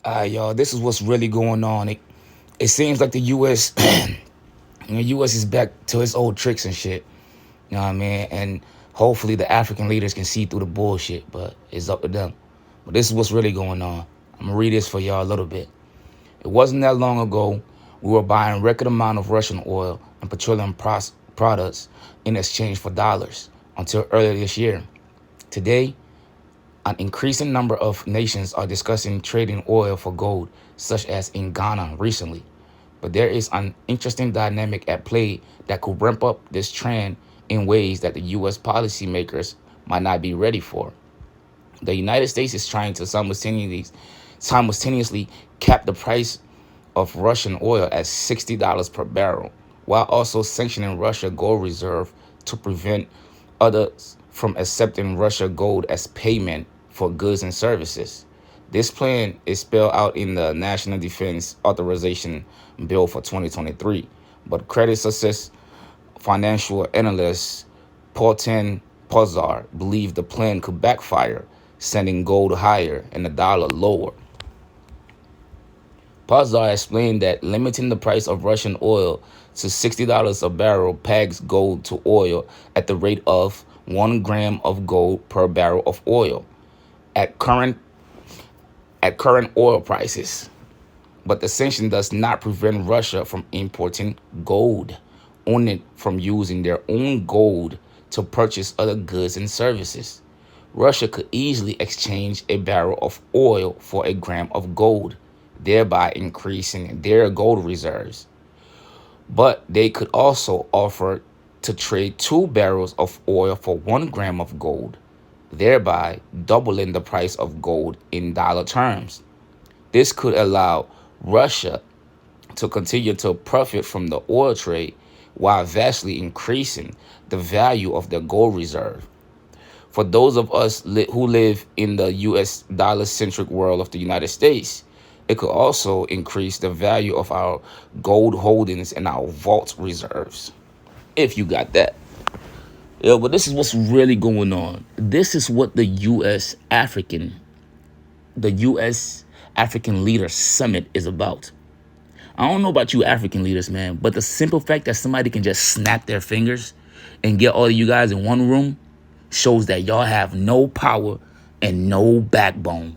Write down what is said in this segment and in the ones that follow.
Y'all, this is what's really going on. It seems like the U.S. the U.S. is back to its old tricks and shit. You know what I mean? And hopefully the African leaders can see through the bullshit, but it's up to them. But this is what's really going on. I'm gonna read this for y'all a little bit. It wasn't that long ago we were buying record amount of Russian oil and petroleum products in exchange for dollars until earlier this year. Today, an increasing number of nations are discussing trading oil for gold, such as in Ghana recently. But there is an interesting dynamic at play that could ramp up this trend in ways that the US policymakers might not be ready for. The United States is trying to simultaneously cap the price of Russian oil at $60 per barrel, while also sanctioning Russia gold reserve to prevent others from accepting Russia gold as payment for goods and services. This plan is spelled out in the National Defense Authorization Bill for 2023, but credit success financial analyst Paulton Pozar believe the plan could backfire, sending gold higher and the dollar lower. Pazar explained that limiting the price of Russian oil to $60 a barrel pegs gold to oil at the rate of 1 gram of gold per barrel of oil at current oil prices. But the sanction does not prevent Russia from importing gold, only from using their own gold to purchase other goods and services. Russia could easily exchange a barrel of oil for a gram of gold, thereby increasing their gold reserves. But they could also offer to trade 2 barrels of oil for 1 gram of gold, thereby doubling the price of gold in dollar terms. This could allow Russia to continue to profit from the oil trade while vastly increasing the value of their gold reserve. For those of us who live in the US dollar-centric world of the United States, it could also increase the value of our gold holdings and our vault reserves, if you got that. Yeah, but this is what's really going on. This is what the U.S. African Leaders Summit is about. I don't know about you African leaders, man, but the simple fact that somebody can just snap their fingers and get all of you guys in one room shows that y'all have no power and no backbone.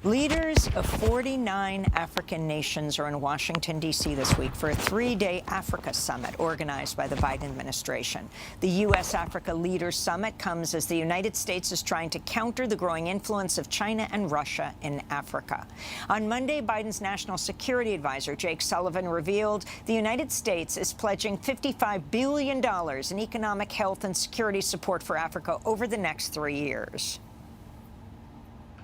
Leaders of 49 African nations are in Washington, D.C. this week for a 3-day Africa summit organized by the Biden administration. The U.S.-Africa Leaders Summit comes as the United States is trying to counter the growing influence of China and Russia in Africa. On Monday, Biden's national security advisor, Jake Sullivan, revealed the United States is pledging $55 billion in economic, health, and security support for Africa over the next 3 years.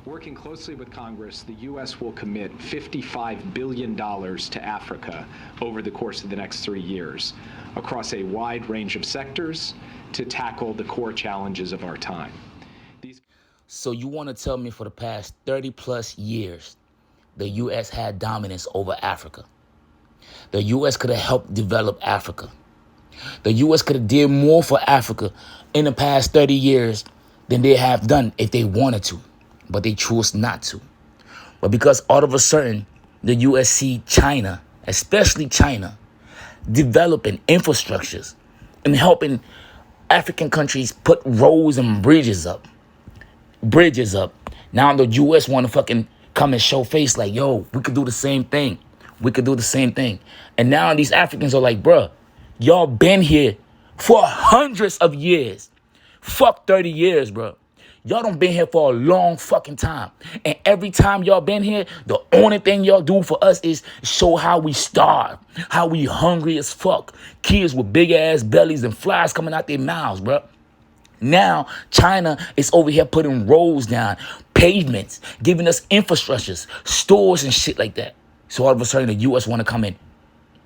Working closely with Congress, the U.S. will commit $55 billion to Africa over the course of the next 3 years across a wide range of sectors to tackle the core challenges of our time. So you want to tell me for the past 30 plus years, the U.S. had dominance over Africa? The U.S. could have helped develop Africa. The U.S. could have did more for Africa in the past 30 years than they have done if they wanted to. But they chose not to. But because all of a sudden, the U.S. see China, especially China, developing infrastructures and helping African countries put roads and bridges up. Now the U.S. want to fucking come and show face like, yo, we could do the same thing. And now these Africans are like, bruh, y'all been here for hundreds of years. Fuck 30 years, bro. Y'all done been here for a long fucking time. And every time y'all been here, the only thing y'all do for us is show how we starve, how we hungry as fuck. Kids with big ass bellies and flies coming out their mouths, bro. Now, China is over here putting roads down, pavements, giving us infrastructures, stores and shit like that. So all of a sudden, the U.S. want to come in,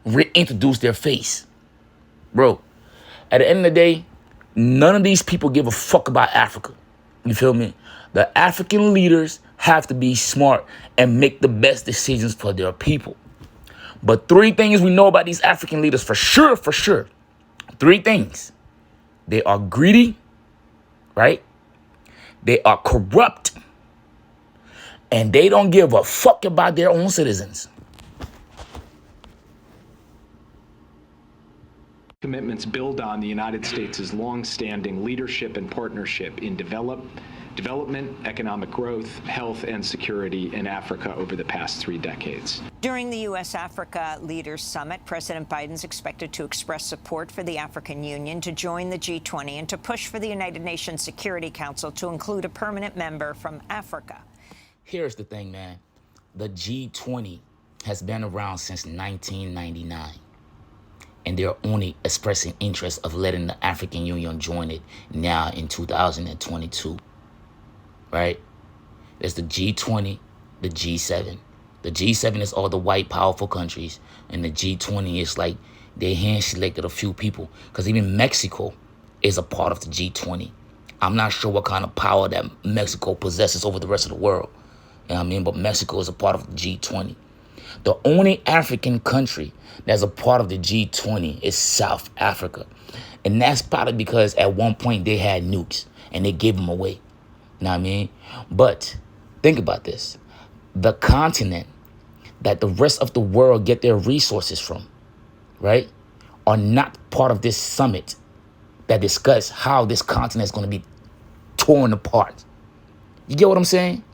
reintroduce their face. Bro, at the end of the day, none of these people give a fuck about Africa. You feel me? The African leaders have to be smart and make the best decisions for their people. But 3 things we know about these African leaders for sure. 3 things. They are greedy, right? They are corrupt. And they don't give a fuck about their own citizens. Commitments build on the United States' long-standing leadership and partnership in development, economic growth, health, and security in Africa over the past 3 decades. During the U.S.-Africa Leaders Summit, President Biden's expected to express support for the African Union to join the G20 and to push for the United Nations Security Council to include a permanent member from Africa. Here's the thing, man. The G20 has been around since 1999. And they're only expressing interest of letting the African Union join it now in 2022, right? There's the G20, the G7. The G7 is all the white, powerful countries, and the G20 is like they hand-selected a few people, because even Mexico is a part of the G20. I'm not sure what kind of power that Mexico possesses over the rest of the world, you know what I mean? But Mexico is a part of the G20. The only African country that's a part of the G20 is South Africa. And that's probably because at one point they had nukes and they gave them away. You know what I mean? But think about this. The continent that the rest of the world get their resources from, right, are not part of this summit that discuss how this continent is going to be torn apart. You get what I'm saying?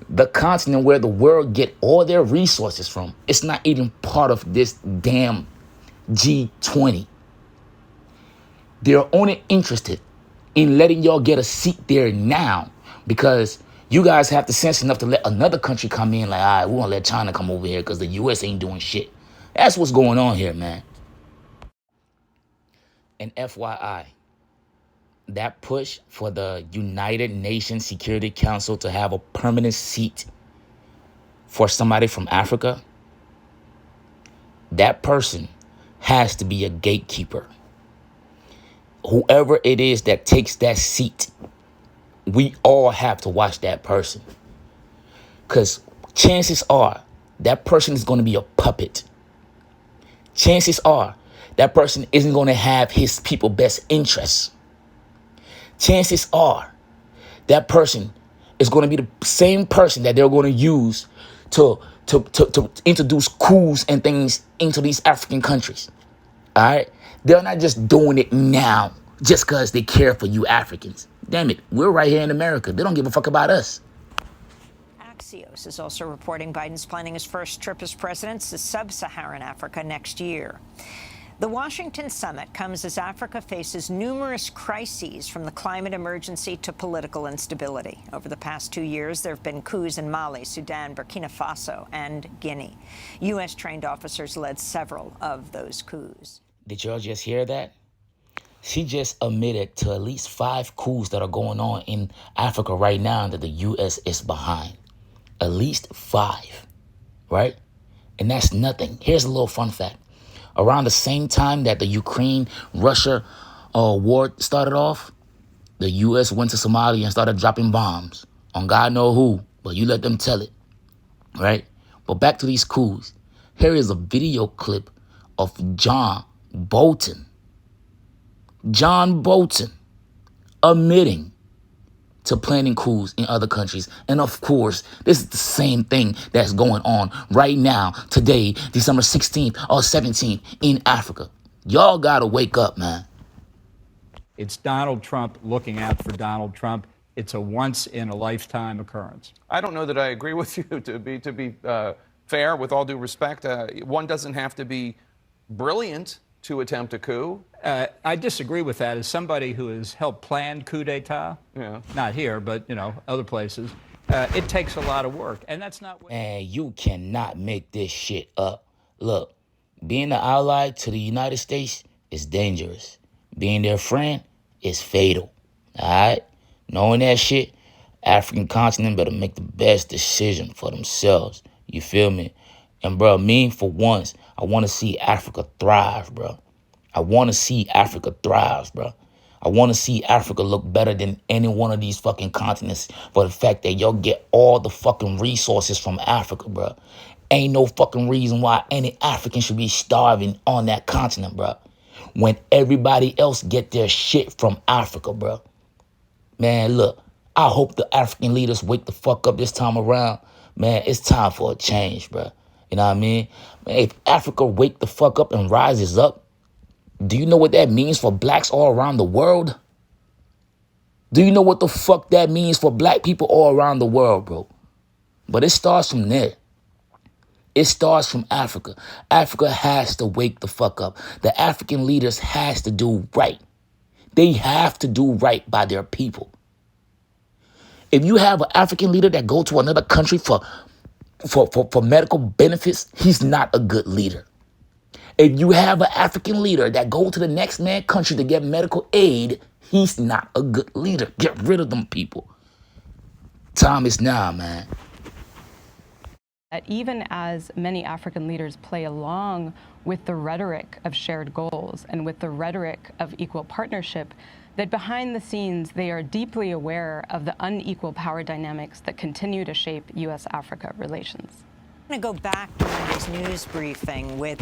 The continent where the world get all their resources from, it's not even part of this damn G20. They're only interested in letting y'all get a seat there now because you guys have the sense enough to let another country come in like, all right, we want to let China come over here because the U.S. ain't doing shit. That's what's going on here, man. And FYI, that push for the United Nations Security Council to have a permanent seat for somebody from Africa, that person has to be a gatekeeper. Whoever it is that takes that seat, we all have to watch that person. Because chances are that person is going to be a puppet. Chances are that person isn't going to have his people's best interests. Chances are that person is going to be the same person that they're going to use to introduce coups and things into these African countries. All right? They're not just doing it now just because they care for you Africans. Damn it, we're right here in America. They don't give a fuck about us. Axios is also reporting Biden's planning his first trip as president to sub-Saharan Africa next year. The Washington summit comes as Africa faces numerous crises, from the climate emergency to political instability. Over the past 2 years, there have been coups in Mali, Sudan, Burkina Faso, and Guinea. U.S.-trained officers led several of those coups. Did y'all just hear that? She just admitted to at least 5 coups that are going on in Africa right now that the U.S. is behind. At least 5, right? And that's nothing. Here's a little fun fact. Around the same time that the Ukraine-Russia war started off, the U.S. went to Somalia and started dropping bombs on God know who, but you let them tell it, right? But back to these coups. Here is a video clip of John Bolton. John Bolton admitting to planning coups in other countries. And of course, this is the same thing that's going on right now, today, December 16th or 17th in Africa. Y'all gotta wake up, man. It's Donald Trump looking out for Donald Trump. It's a once-in-a-lifetime occurrence. I don't know that I agree with you. To be fair, with all due respect, one doesn't have to be brilliant to attempt a coup. I disagree with that. As somebody who has helped plan coup d'etat, not here, but other places, it takes a lot of work, and that's not. And you cannot make this shit up. Look, being an ally to the United States is dangerous. Being their friend is fatal. All right, knowing that shit, African continent better make the best decision for themselves. You feel me? And bro, me for once, I want to see Africa thrive, bro. I want to see Africa thrive, bro. I want to see Africa look better than any one of these fucking continents for the fact that y'all get all the fucking resources from Africa, bro. Ain't no fucking reason why any African should be starving on that continent, bro, when everybody else get their shit from Africa, bro. Man, look, I hope the African leaders wake the fuck up this time around. Man, it's time for a change, bro. You know what I mean? Man, if Africa wake the fuck up and rises up, do you know what that means for blacks all around the world? Do you know what the fuck that means for black people all around the world, bro? But it starts from there. It starts from Africa. Africa has to wake the fuck up. The African leaders has to do right. They have to do right by their people. If you have an African leader that go to another country for medical benefits, he's not a good leader. If you have an African leader that go to the next man country to get medical aid, he's not a good leader. Get rid of them people. Time is now, man. That even as many African leaders play along with the rhetoric of shared goals and with the rhetoric of equal partnership, that behind the scenes they are deeply aware of the unequal power dynamics that continue to shape U.S.-Africa relations. I'm going to go back to Monday's news briefing with